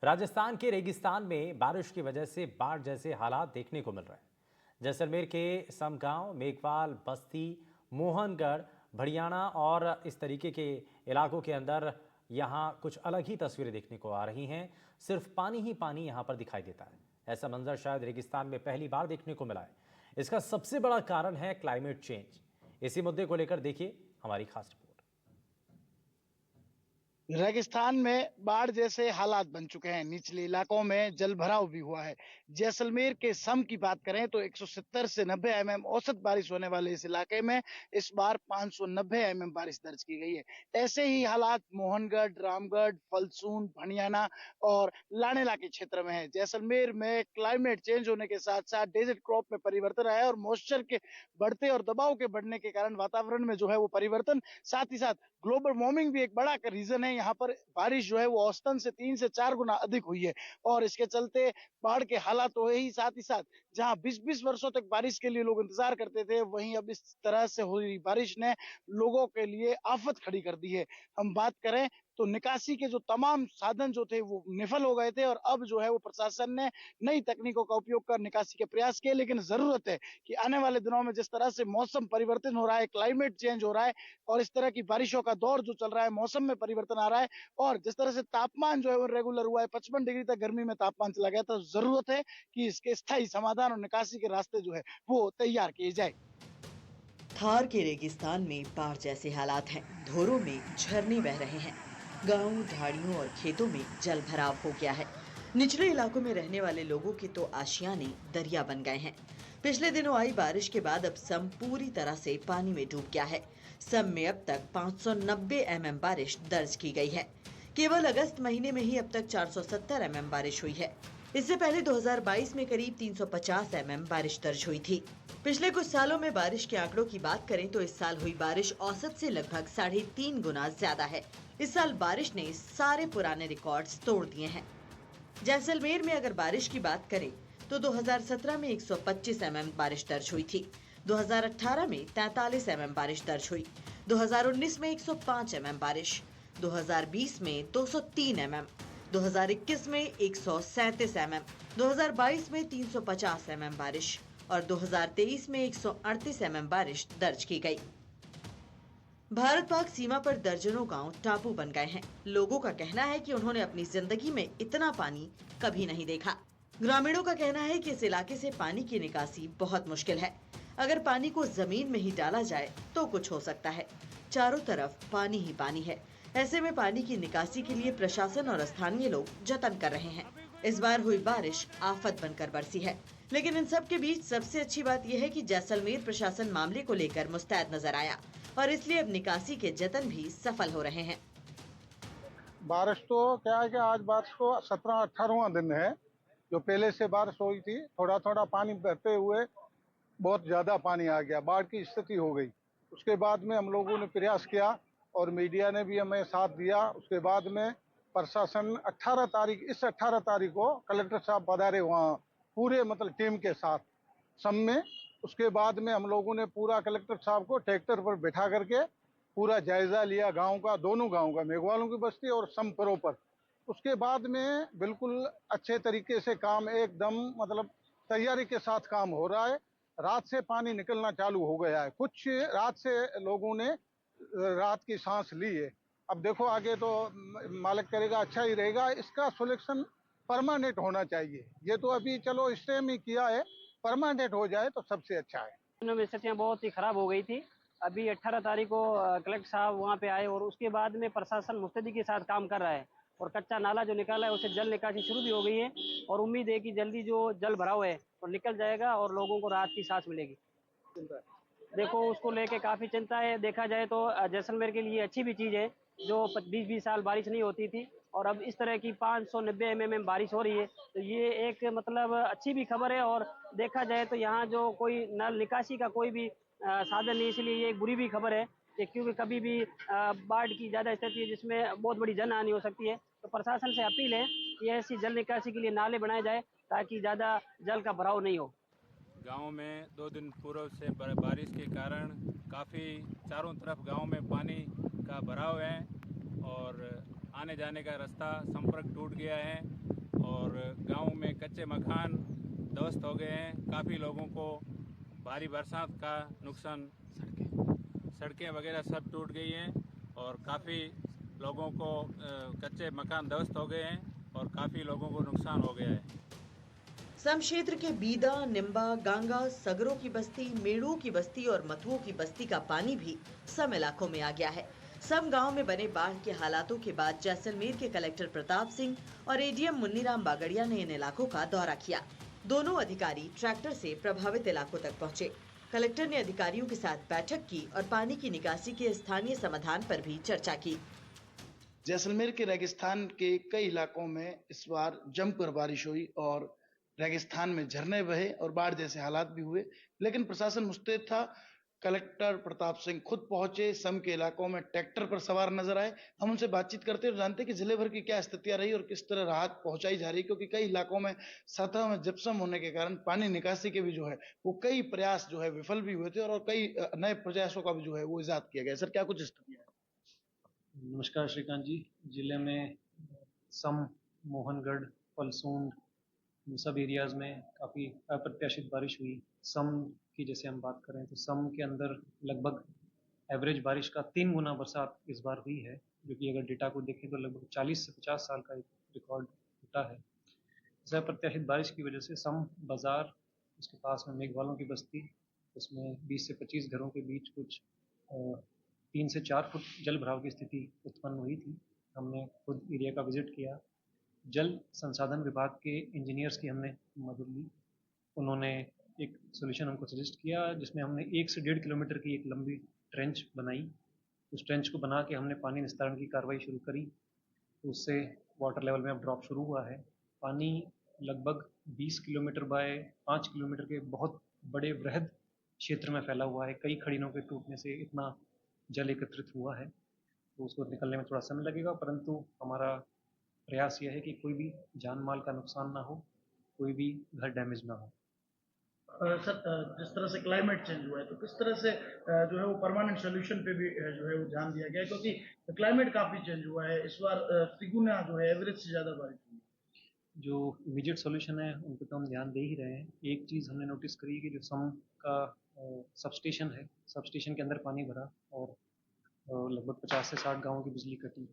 राजस्थान के रेगिस्तान में बारिश की वजह से बाढ़ जैसे हालात देखने को मिल रहे हैं। जैसलमेर के समगांव, मेघवाल, बस्ती, मोहनगढ़, भड़ियाना और इस तरीके के इलाकों के अंदर यहाँ कुछ अलग ही तस्वीरें देखने को आ रही हैं। सिर्फ पानी ही पानी यहाँ पर दिखाई देता है। ऐसा मंजर शायद रेगिस्तान में पहली बार देखने को मिला है। इसका सबसे बड़ा कारण है क्लाइमेट चेंज। इसी मुद्दे को लेकर देखिए हमारी खास रिपोर्ट। रेगिस्तान में बाढ़ जैसे हालात बन चुके हैं। निचले इलाकों में जल भराव भी हुआ है। जैसलमेर के सम की बात करें तो 170 से 90 एमएम औसत बारिश होने वाले इस इलाके में इस बार 590 एमएम बारिश दर्ज की गई है। ऐसे ही हालात मोहनगढ़, रामगढ़, फलसून, भणियाना और लानेला के क्षेत्र में है। जैसलमेर में क्लाइमेट चेंज होने के साथ साथ डेजर्ट क्रॉप में परिवर्तन आया और मॉइस्चर के बढ़ते और दबाव के बढ़ने के कारण वातावरण में जो है वो परिवर्तन, साथ ही साथ ग्लोबल वार्मिंग भी एक बड़ा रीजन है। यहाँ पर बारिश जो है वो औसतन से 3 से 4 गुना अधिक हुई है और इसके चलते बाढ़ के हालात तो है ही, साथ ही साथ जहाँ 20-20 वर्षों तक बारिश के लिए लोग इंतजार करते थे, वहीं अब इस तरह से हुई बारिश ने लोगों के लिए आफत खड़ी कर दी है। हम बात करें तो निकासी के जो तमाम साधन जो थे वो निफल हो गए थे और अब जो है वो प्रशासन ने नई तकनीकों का उपयोग कर निकासी के प्रयास किए। लेकिन जरूरत है कि आने वाले दिनों में जिस तरह से मौसम परिवर्तन हो रहा है, क्लाइमेट चेंज हो रहा है और इस तरह की बारिशों का दौर जो चल रहा है, मौसम में परिवर्तन आ रहा है और जिस तरह से तापमान जो है वो रेगुलर हुआ है, 55 डिग्री तक गर्मी में तापमान चला गया, तो जरूरत है कि इसके स्थायी समाधान और निकासी के रास्ते जो है वो तैयार किए जाए। थार के रेगिस्तान में बाढ़ जैसे हालात हैं। धोरों में झरने बह रहे हैं। गांवों, ढाड़ियों और खेतों में जल भराव हो गया है। निचले इलाकों में रहने वाले लोगों के तो आशियाने दरिया बन गए हैं। पिछले दिनों आई बारिश के बाद अब सम पूरी तरह से पानी में डूब गया है। सम में अब तक 590 एमएम बारिश दर्ज की गई है। केवल अगस्त महीने में ही अब तक 470 एमएम बारिश हुई है। इससे पहले 2022 में करीब 350 एमएम बारिश दर्ज हुई थी। पिछले कुछ सालों में बारिश के आंकड़ों की बात करें तो इस साल हुई बारिश औसत से लगभग 3.5 गुना ज्यादा है। इस साल बारिश ने सारे पुराने रिकॉर्ड्स तोड़ दिए हैं। जैसलमेर में अगर बारिश की बात करें तो 2017 में 125 एमएम बारिश दर्ज हुई थी। 2018 में 43 एमएम बारिश दर्ज हुई। 2019 में 105 एमएम बारिश, 2020 में 203 एमएम, 2021 में 137 एमएम, 2022 में 350 एमएम बारिश और 2023 में 138 एमएम बारिश दर्ज की गई। भारत पाक सीमा पर दर्जनों गांव टापू बन गए हैं। लोगों का कहना है कि उन्होंने अपनी जिंदगी में इतना पानी कभी नहीं देखा। ग्रामीणों का कहना है कि इस इलाके से पानी की निकासी बहुत मुश्किल है। अगर पानी को जमीन में ही डाला जाए तो कुछ हो सकता है। चारों तरफ पानी ही पानी है। ऐसे में पानी की निकासी के लिए प्रशासन और स्थानीय लोग जतन कर रहे हैं। इस बार हुई बारिश आफत बनकर बरसी है। लेकिन इन सब के बीच सबसे अच्छी बात यह है कि जैसलमेर प्रशासन मामले को लेकर मुस्तैद नजर आया और इसलिए अब निकासी के जतन भी सफल हो रहे हैं। बारिश तो क्या है कि आज बारिश को 17-18वां दिन है। जो पहले से बारिश हुई थी, थोड़ा थोड़ा पानी बहते हुए बहुत ज्यादा पानी आ गया, बाढ़ की स्थिति हो गई। उसके बाद में हम लोगों ने प्रयास किया और मीडिया ने भी हमें साथ दिया। उसके बाद में प्रशासन 18 तारीख को कलेक्टर साहब पधारे वहाँ पूरे टीम के साथ सम में। उसके बाद में हम लोगों ने पूरा कलेक्टर साहब को ट्रैक्टर पर बैठा करके पूरा जायजा लिया गांव का, दोनों गांव का, मेघवालों की बस्ती और सम पर। उसके बाद में बिल्कुल अच्छे तरीके से काम एकदम तैयारी के साथ काम हो रहा है। रात से पानी निकलना चालू हो गया है। कुछ रात से लोगों ने रात की सांस ली है। अब देखो आगे तो मालिक करेगा अच्छा ही रहेगा। इसका सोल्यूशन परमानेंट होना चाहिए। ये तो अभी चलो स्टे में किया है, परमानेंट हो जाए तो सबसे अच्छा है। में स्थितियाँ बहुत ही खराब हो गई थी। अभी 18 तारीख को कलेक्टर साहब वहाँ पे आए और उसके बाद में प्रशासन मुस्तैदी के साथ काम कर रहा है और कच्चा नाला जो निकाला है उसे जल निकासी शुरू भी हो गई है और उम्मीद है कि जल्दी जो जल भराव है वो निकल जाएगा और लोगों को राहत की सांस मिलेगी। देखो उसको लेके काफ़ी चिंता है। देखा जाए तो जैसलमेर के लिए अच्छी भी चीज़ है जो 20-20 साल बारिश नहीं होती थी और अब इस तरह की 590 एमएम बारिश हो रही है, तो ये एक अच्छी भी खबर है। और देखा जाए तो यहाँ जो कोई नल निकासी का कोई भी साधन नहीं, इसलिए ये एक बुरी भी खबर है कि क्योंकि कभी भी बाढ़ की ज़्यादा स्थिति है जिसमें बहुत बड़ी जन हानि हो सकती है। तो प्रशासन से अपील है कि ऐसी जल निकासी के लिए नाले बनाए जाए ताकि ज़्यादा जल का भराव नहीं हो। गांव में 2 दिन पूर्व से बारिश के कारण काफ़ी चारों तरफ गांव में पानी का भराव है और आने जाने का रास्ता संपर्क टूट गया है। कच्चे मकान ध्वस्त हो गए हैं। काफ़ी लोगों को भारी बरसात का नुकसान, सड़कें वगैरह सब टूट गई हैं और काफ़ी लोगों को कच्चे मकान ध्वस्त हो गए हैं और काफ़ी लोगों को नुकसान हो गया है। सम क्षेत्र के बीदा, निम्बा, गांगा, सगरों की बस्ती, मेड़ू की बस्ती और मतुओं की बस्ती का पानी भी सम इलाकों में आ गया है। सम गांव में बने बाढ़ के हालातों के बाद जैसलमेर के कलेक्टर प्रताप सिंह और एडीएम मुन्नीराम बागड़िया ने इन इलाकों का दौरा किया। दोनों अधिकारी ट्रैक्टर से प्रभावित इलाकों तक पहुंचे। कलेक्टर ने अधिकारियों के साथ बैठक की और पानी की निकासी के स्थानीय समाधान पर भी चर्चा की। जैसलमेर के रेगिस्तान के कई इलाकों में इस बार जमकर बारिश हुई और रेगिस्तान में झरने बहे और बाढ़ जैसे हालात भी हुए, लेकिन प्रशासन मुस्तैद था। कलेक्टर प्रताप सिंह खुद पहुंचे, सम के इलाकों में ट्रैक्टर पर सवार नजर आए। हम उनसे बातचीत करते और जानते कि जिले भर की क्या स्थितियां रही और किस तरह राहत पहुंचाई जा रही, क्योंकि कई इलाकों में सतह में जिप्सम होने के कारण पानी निकासी के भी जो है वो कई प्रयास जो है विफल भी हुए थे और कई नए प्रयासों का भी जो है वो इजाद किया गया। सर, क्या कुछ स्थिति है? नमस्कार श्रीकांत जी। जिले में सम, मोहनगढ़, फलसूंड, इन सब एरियाज़ में काफ़ी अप्रत्याशित बारिश हुई। सम की जैसे हम बात करें तो सम के अंदर लगभग एवरेज बारिश का 3 गुना बरसात इस बार हुई है, जो कि अगर डेटा को देखें तो लगभग 40 से 50 साल का एक रिकॉर्ड टूटा है। इस अप्रत्याशित बारिश की वजह से सम बाज़ार, उसके पास में मेघवालों की बस्ती, उसमें 20 से 25 घरों के बीच कुछ 3 से 4 फुट जल भराव की स्थिति उत्पन्न हुई थी। हमने खुद एरिया का विजिट किया। जल संसाधन विभाग के इंजीनियर्स की हमने मदद ली। उन्होंने एक सॉल्यूशन हमको सजेस्ट किया, जिसमें हमने 1 से 1.5 किलोमीटर की एक लंबी ट्रेंच बनाई। उस ट्रेंच को बना के हमने पानी निस्तारण की कार्रवाई शुरू करी। तो उससे वाटर लेवल में अब ड्रॉप शुरू हुआ है। पानी लगभग 20 किलोमीटर बाय 5 किलोमीटर के बहुत बड़े वृहद क्षेत्र में फैला हुआ है। कई खड़ीनों के टूटने से इतना जल एकत्रित हुआ है, तो उसको निकलने में थोड़ा समय लगेगा, परंतु हमारा प्रयास यह है कि कोई भी जान माल का नुकसान ना हो, कोई भी घर डैमेज ना हो। सर, जिस तरह से क्लाइमेट चेंज हुआ है तो किस तरह से जो है वो परमानेंट सोल्यूशन पे भी जो है वो ध्यान दिया गया है, क्योंकि क्लाइमेट काफी चेंज हुआ है इस बार, तिगुना जो है एवरेज से ज्यादा बारिश हुई है। जो इमीडिएट सॉल्यूशन है उन पर तो हम ध्यान दे ही रहे हैं। एक चीज़ हमने नोटिस करी कि जो सम का सबस्टेशन है, सबस्टेशन के अंदर पानी भरा और लगभग 50 से 60 गाँवों की बिजली कटी।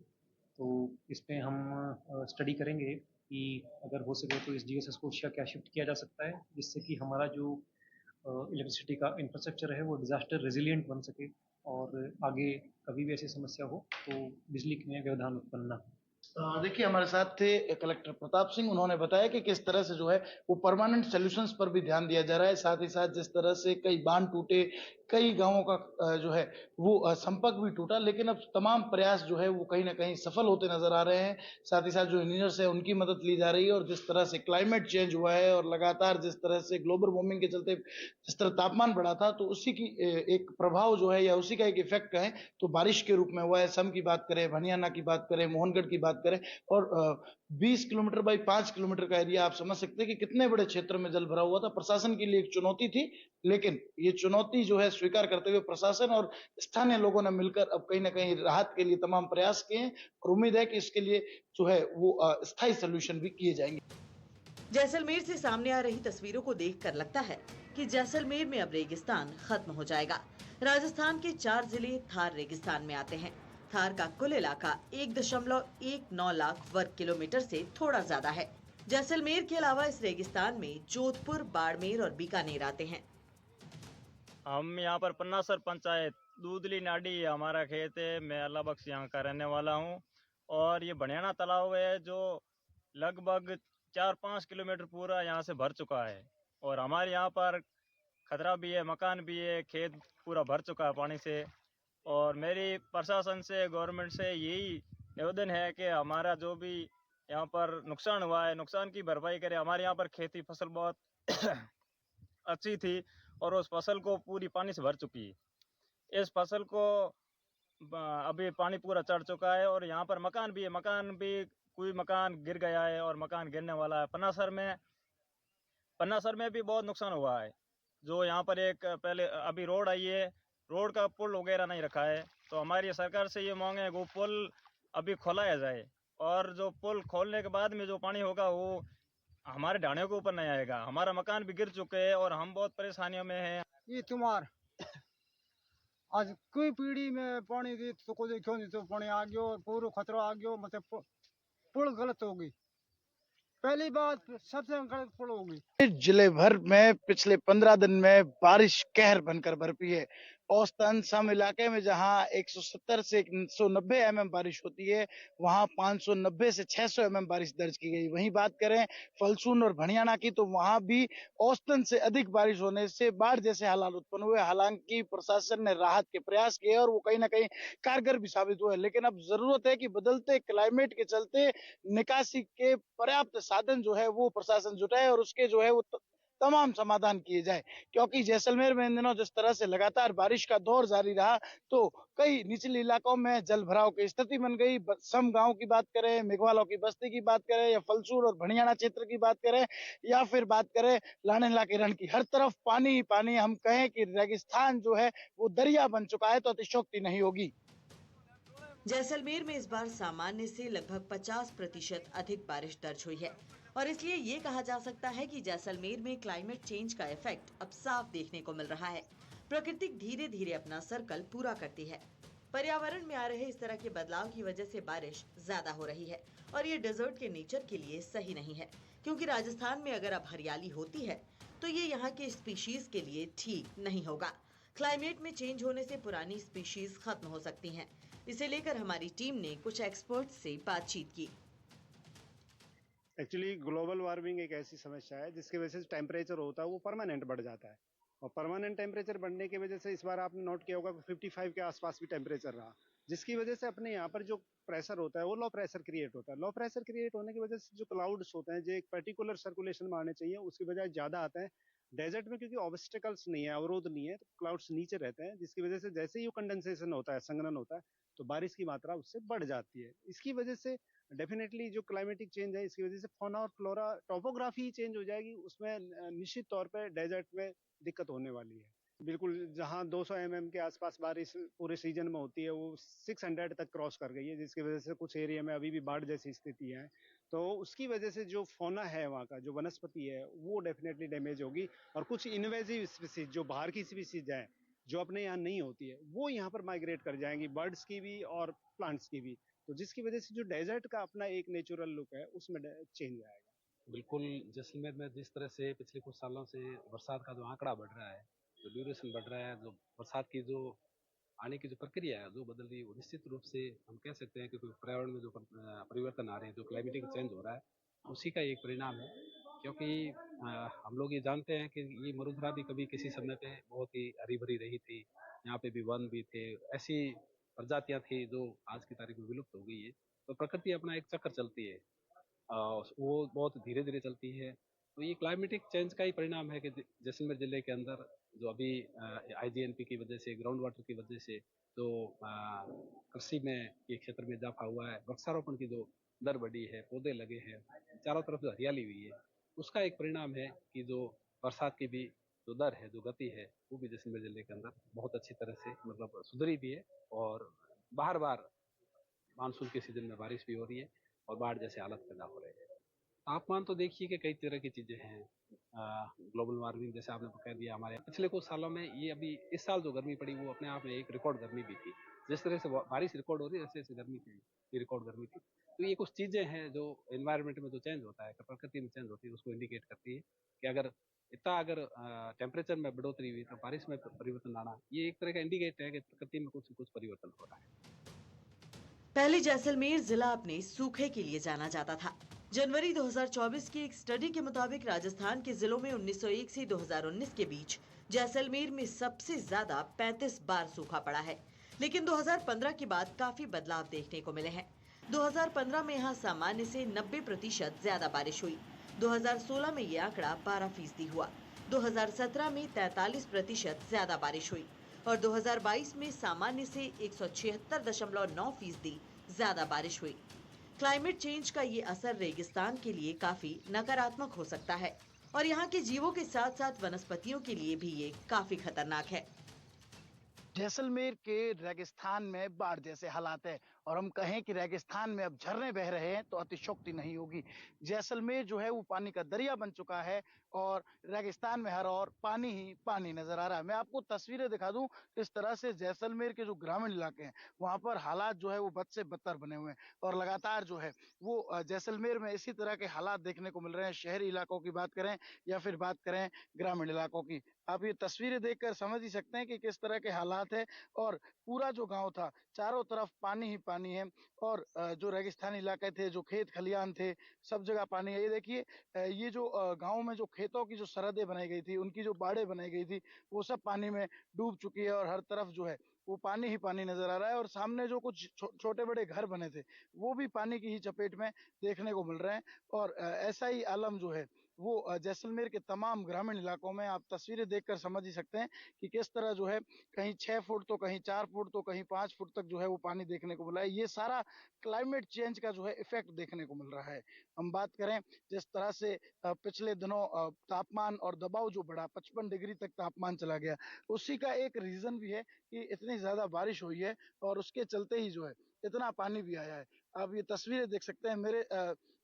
तो इस पे हम स्टडी करेंगे कि अगर हो सके तो इस जीएसएस को क्या शिफ्ट किया जा सकता है, जिससे कि हमारा जो इलेक्ट्रिसिटी का इंफ्रास्ट्रक्चर है वो डिज़ास्टर रेजिलिएंट बन सके और आगे कभी भी ऐसी समस्या हो तो बिजली में व्यवधान उत्पन्न ना हो। देखिए, हमारे साथ थे कलेक्टर प्रताप सिंह। उन्होंने बताया कि किस तरह से जो है वो परमानेंट सॉल्यूशंस पर भी ध्यान दिया जा रहा है। साथ ही साथ जिस तरह से कई बांध टूटे, कई गांवों का जो है वो संपर्क भी टूटा, लेकिन अब तमाम प्रयास जो है वो कहीं ना कहीं सफल होते नजर आ रहे हैं। साथ ही साथ जो इंजीनियर्स है उनकी मदद ली जा रही है और जिस तरह से क्लाइमेट चेंज हुआ है और लगातार जिस तरह से ग्लोबल वार्मिंग के चलते जिस तरह तापमान बढ़ा था, तो उसी की एक प्रभाव जो है या उसी का एक इफेक्ट कहें तो बारिश के रूप में हुआ है। सम की बात करें, भनियाना की बात करें, मोहनगढ़ की बात करें, और 20 किलोमीटर बाई 5 किलोमीटर का एरिया, आप समझ सकते हैं कि कितने बड़े क्षेत्र में जल भरा हुआ था। प्रशासन के लिए एक चुनौती थी, लेकिन ये चुनौती जो है स्वीकार करते हुए प्रशासन और स्थानीय लोगों ने मिलकर अब कहीं ना कहीं राहत के लिए तमाम प्रयास किए हैं और उम्मीद है कि इसके लिए जो है वो स्थायी सोल्यूशन भी किए जाएंगे। जैसलमेर से सामने आ रही तस्वीरों को देखकर लगता है कि जैसलमेर में अब रेगिस्तान खत्म हो जाएगा। राजस्थान के 4 जिले थार रेगिस्तान में आते हैं। थार का कुल इलाका 1.19 लाख वर्ग किलोमीटर से थोड़ा ज्यादा है। जैसलमेर के अलावा इस रेगिस्तान में जोधपुर, बाड़मेर और बीकानेर आते हैं। हम यहाँ पर पन्नासर पंचायत दूधली नाडी हमारा खेत है। मैं अल्लाह बख्श यहाँ का रहने वाला हूँ और ये भनियाना तालाब है जो लगभग 4-5 किलोमीटर पूरा यहाँ से भर चुका है और हमारे यहाँ पर खतरा भी है, मकान भी है, खेत पूरा भर चुका है पानी से। और मेरी प्रशासन से, गवर्नमेंट से यही निवेदन है कि हमारा जो भी यहाँ पर नुकसान हुआ है, नुकसान की भरपाई करें। हमारे यहाँ पर खेती फसल बहुत अच्छी थी और उस फसल को पूरी पानी से भर चुकी है। इस फसल को अभी पानी पूरा चढ़ चुका है और यहाँ पर मकान भी है, मकान भी कोई मकान गिर गया है और मकान गिरने वाला है। पन्नासर में भी बहुत नुकसान हुआ है। जो यहाँ पर एक पहले अभी रोड आई है, रोड का पुल वगैरह नहीं रखा है, तो हमारी सरकार से ये मांग है वो पुल अभी खोलाया जाए और जो पुल खोलने के बाद में जो पानी होगा वो हमारे ढाणियों के ऊपर नहीं आएगा। हमारा मकान भी गिर चुके हैं और हम बहुत परेशानियों में हैं। ये तुम्हार आज कोई पीढ़ी में पानी दी तो कोई क्यों नहीं तो पानी आ गयो और पूरा खतरा आ गयो मतलब पुल गलत हो गई। पहली बात सबसे गलत पुल हो गई। जिले भर में पिछले 15 दिन में बारिश कहर बनकर बरपी है। औसतन सम इलाके में जहां 170 से 190 एमएम बारिश होती है, वहां 590 से 600 एमएम बारिश दर्ज की गई। वहीं बात करें फलसून और भणियाना की, तो वहां भी औसतन से अधिक बारिश होने से बाढ़ जैसे हालात उत्पन्न हुए। हालांकि प्रशासन ने राहत के प्रयास किए और वो कहीं ना कहीं कारगर भी साबित हुए, लेकिन अब जरूरत है कि बदलते क्लाइमेट के चलते निकासी के पर्याप्त साधन जो है वो प्रशासन जुटाए और उसके जो है वो तमाम समाधान किए जाए। क्योंकि जैसलमेर में इन दिनों जिस तरह से लगातार बारिश का दौर जारी रहा, तो कई निचले इलाकों में जल भराव की स्थिति बन गई। सम गांव की बात करें, मेघवालों की बस्ती की बात करें, या फलसूर और भणियाना क्षेत्र की बात करें, या फिर बात करें लानेला के रण की, हर तरफ पानी ही पानी। हम कहें कि रेगिस्तान जो है वो दरिया बन चुका है तो अतिशयोक्ति नहीं होगी। जैसलमेर में इस बार सामान्य से लगभग 50% अधिक बारिश दर्ज हुई है और इसलिए ये कहा जा सकता है कि जैसलमेर में क्लाइमेट चेंज का इफेक्ट अब साफ देखने को मिल रहा है। प्रकृति धीरे धीरे अपना सर्कल पूरा करती है। पर्यावरण में आ रहे इस तरह के बदलाव की वजह से बारिश ज्यादा हो रही है और ये डेजर्ट के नेचर के लिए सही नहीं है, क्योंकि राजस्थान में अगर अब हरियाली होती है तो ये यहाँ के स्पीशीज के लिए ठीक नहीं होगा। क्लाइमेट में चेंज होने से पुरानी स्पीशीज खत्म हो सकती हैं। इसे लेकर हमारी टीम ने कुछ एक्सपर्ट से बातचीत की। एक्चुअली ग्लोबल वार्मिंग एक ऐसी समस्या है जिसकी वजह से टेम्परेचर होता है वो परमानेंट बढ़ जाता है, और परमानेंट टेम्परेचर बढ़ने की वजह से इस बार आपने नोट किया होगा कि 55 के आसपास भी टेम्परेचर रहा, जिसकी वजह से अपने यहाँ पर जो प्रेशर होता है वो लो प्रेशर क्रिएट होता है। लो प्रेशर क्रिएट होने की वजह से जो क्लाउड्स होते हैं जो एक पर्टिकुलर सर्कुलेशन में आने चाहिए उसकी बजाय ज्यादा आते हैं। डेजर्ट में क्योंकि ऑब्स्टिकल्स नहीं है, अवरोध नहीं है, तो क्लाउड्स नीचे रहते हैं, जिसकी वजह से जैसे ही कंडेंसेशन होता है, संघनन होता है, तो बारिश की मात्रा उससे बढ़ जाती है। इसकी वजह से डेफिनेटली जो क्लाइमेटिक चेंज है इसकी वजह से फौना और फ्लोरा टोपोग्राफी चेंज हो जाएगी, उसमें निश्चित तौर पे डेजर्ट में दिक्कत होने वाली है। बिल्कुल, जहां 200 mm के आसपास बारिश पूरे सीजन में होती है वो 600 तक क्रॉस कर गई है, जिसकी वजह से कुछ एरिया में अभी भी बाढ़ जैसी स्थिति है। तो उसकी वजह से जो फौना है वहाँ का, जो वनस्पति है, वो डेफिनेटली डैमेज होगी, और कुछ इन्वेजिव स्पीसीज जो बाहर की स्पीसीज है जो अपने यहाँ नहीं होती है वो यहाँ पर माइग्रेट कर जाएंगी, बर्ड्स की भी और प्लांट्स की भी, तो जिसकी वजह से जो डेजर्ट का अपना एक नेचुरल लुक है उसमें चेंज आएगा। बिल्कुल, जैसलमेर में जिस तरह से पिछले कुछ सालों से बरसात का जो आंकड़ा बढ़ रहा है, जो ड्यूरेशन बढ़ रहा है, जो बरसात की जो आने की जो प्रक्रिया है जो बदल रही है, वो निश्चित रूप से हम कह सकते हैं कि पर्यावरण में जो परिवर्तन आ रहे हैं, जो क्लाइमेटिक चेंज हो रहा है, उसी का एक परिणाम है। क्योंकि हम लोग ये जानते हैं कि ये मरुधरा भी कभी किसी समय पे बहुत ही हरी भरी रही थी, यहाँ पे भी वन भी थे, ऐसी प्रजातियां थी जो आज की तारीख में विलुप्त हो गई है। तो प्रकृति अपना एक चक्कर चलती है, वो बहुत धीरे धीरे चलती है। तो ये क्लाइमेटिक चेंज का ही परिणाम है कि जैसलमेर जिले के अंदर जो अभी IGNP की वजह से, ग्राउंड वाटर की वजह से जो कृषि में ये क्षेत्र में इजाफा हुआ है, वृक्षारोपण की जो दर बढ़ी है, पौधे लगे हैं, चारों तरफ जो हरियाली हुई है, उसका एक परिणाम है कि जो बरसात की भी जो दर है, जो गति है, वो भी जैसलमेर जिले के अंदर बहुत अच्छी तरह से मतलब सुधरी भी है, और बार बार मानसून के सीजन में बारिश भी हो रही है और बाढ़ जैसे हालत पैदा हो रहे हैं। तापमान तो देखिए कि कई तरह की चीजें हैं। ग्लोबल वार्मिंग जैसे आपने कह दिया, हमारे पिछले कुछ सालों में ये अभी इस साल जो गर्मी पड़ी वो अपने आप में एक रिकॉर्ड गर्मी भी थी। जिस तरह से बारिश रिकॉर्ड हो रही है ऐसे ऐसे गर्मी की रिकॉर्ड गर्मी थी। तो ये कुछ चीजें हैं जो एनवायरनमेंट में जो चेंज होता है, प्रकृति में चेंज होती है, उसको इंडिकेट करती है कि अगर टेम्परेचर में बढ़ोतरी हुई तो बारिश में परिवर्तन आना, ये एक तरह का इंडिकेट है कि प्रकृति में कुछ परिवर्तन हो रहा है। पहले जैसलमेर जिला अपने सूखे के लिए जाना जाता था। जनवरी 2024 की एक स्टडी के मुताबिक राजस्थान के जिलों में 1901 से 2019 के बीच जैसलमेर में सबसे ज्यादा 35 बार सूखा पड़ा है, लेकिन 2015 के बाद काफी बदलाव देखने को मिले हैं। 2015 में यहाँ सामान्य से 90% ज्यादा बारिश हुई। 2016 में ये आंकड़ा 12% हुआ। 2017 में 43% ज्यादा बारिश हुई और 2022 में सामान्य से 176.9% ज्यादा बारिश हुई। क्लाइमेट चेंज का ये असर रेगिस्तान के लिए काफी नकारात्मक हो सकता है और यहाँ के जीवों के साथ साथ वनस्पतियों के लिए भी ये काफी खतरनाक है। जैसलमेर के रेगिस्तान में बाढ़ जैसे हालात है और हम कहें कि रेगिस्तान में अब झरने बह रहे हैं तो अतिशयोक्ति नहीं होगी। जैसलमेर जो है वो पानी का दरिया बन चुका है और रेगिस्तान में हर और पानी ही पानी नजर आ रहा है। मैं आपको तस्वीरें दिखा दूं किस तरह से जैसलमेर के जो ग्रामीण इलाके हैं वहां पर हालात जो है वो बद से बदतर बने हुए हैं और लगातार जो है वो जैसलमेर में इसी तरह के हालात देखने को मिल रहे हैं। शहरी इलाकों की बात करें या फिर बात करें ग्रामीण इलाकों की, आप ये तस्वीरें देखकर समझ ही सकते हैं कि किस तरह के हालात है। और पूरा जो गांव था चारों तरफ पानी ही पानी है और जो रेगिस्तानी इलाके थे, जो खेत खलियान थे, सब जगह पानी है। ये देखिए ये जो गांव में जो खेतों की जो सरहदें बनाई गई थी, उनकी जो बाड़े बनाई गई थी, वो सब पानी में डूब चुकी है और हर तरफ जो है वो पानी ही पानी नजर आ रहा है। और सामने जो कुछ छोटे बड़े घर बने थे वो भी पानी की ही चपेट में देखने को मिल रहे हैं। और ऐसा ही आलम जो है वो जैसलमेर के तमाम ग्रामीण इलाकों में आप तस्वीरें देखकर समझ ही सकते हैं कि किस तरह जो है कहीं 6 फुट तो कहीं 4 फुट तो कहीं 5 फुट तक जो है वो पानी देखने को मिला है। ये सारा क्लाइमेट चेंज का जो है इफेक्ट देखने को मिल रहा है। हम बात करें जिस तरह से पिछले दिनों तापमान और दबाव जो बढ़ा, 55 डिग्री तक तापमान चला गया, उसी का एक रीजन भी है कि इतनी ज्यादा बारिश हुई है और उसके चलते ही जो है इतना पानी भी आया है। आप ये तस्वीरें देख सकते हैं मेरे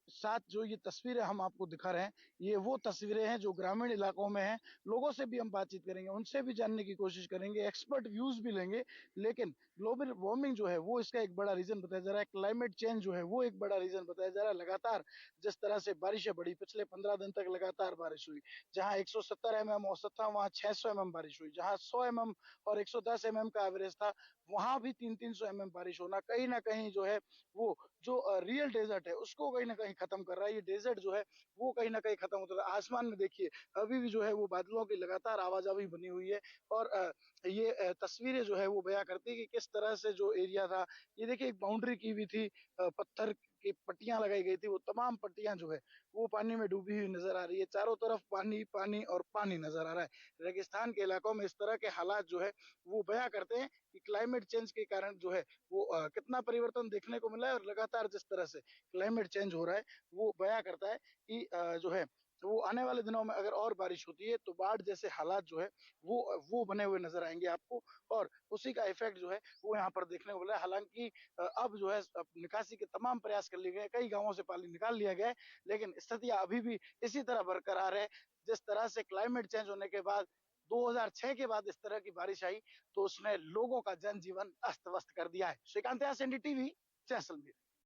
साथ, जो ये तस्वीरें हम आपको दिखा रहे हैं ये वो तस्वीरें हैं जो ग्रामीण इलाकों में हैं। लोगों से भी हम बातचीत करेंगे, उनसे भी जानने की कोशिश करेंगे, एक्सपर्ट व्यूज भी लेंगे। लेकिन ग्लोबल वार्मिंग जो है वो इसका एक बड़ा रीजन बताया जा रहा है, क्लाइमेट चेंज जो है वो एक बड़ा रीजन बताया जा रहा है। लगातार जिस तरह से बारिशें बढ़ी, पिछले 15 दिन तक लगातार बारिश हुई, जहां 170 mm औसत था वहां 600 mm बारिश हुई, जहां 100 mm और 110 mm का एवरेज था वहां भी 300 mm बारिश होना कहीं ना कहीं जो है वो जो रियल डेजर्ट है उसको कहीं ना कहीं खत्म कर रहा है। ये डेजर्ट जो है वो कहीं ना कहीं खत्म होता है। आसमान में देखिए अभी भी जो है वो बादलों की लगातार आवाजाही बनी हुई है। और ये तस्वीरें जो है वो बयां करती है कि किस तरह से जो एरिया था, ये देखिए एक बाउंड्री की भी थी, पत्थर की पट्टियां लगाई गई थी, वो तमाम पट्टियां जो है वो पानी में डूबी हुई नजर आ रही है। चारों तरफ पानी पानी और पानी नजर आ रहा है। रेगिस्तान के इलाकों में इस तरह के हालात जो है वो बयां करते हैं कि क्लाइमेट चेंज के कारण जो है वो कितना परिवर्तन देखने को मिला है। और लगातार जिस तरह से क्लाइमेट चेंज हो रहा है वो बयां करता है कि जो है वो आने वाले दिनों में अगर और बारिश होती है तो बाढ़ जैसे हालात जो है वो बने हुए नजर आएंगे आपको। और उसी का इफेक्ट जो है वो यहाँ पर देखने को मिला है। हालांकि अब जो है अब निकासी के तमाम प्रयास कर लिए गए, कई गांवों से पानी निकाल लिया गया है, लेकिन स्थितियां अभी भी इसी तरह बरकरार है। जिस तरह से क्लाइमेट चेंज होने के बाद 2006 के बाद इस तरह की बारिश आई तो उसने लोगों का जनजीवन अस्त व्यस्त कर दिया है। श्रीकांत, एनडीटीवी, जैसलमेर।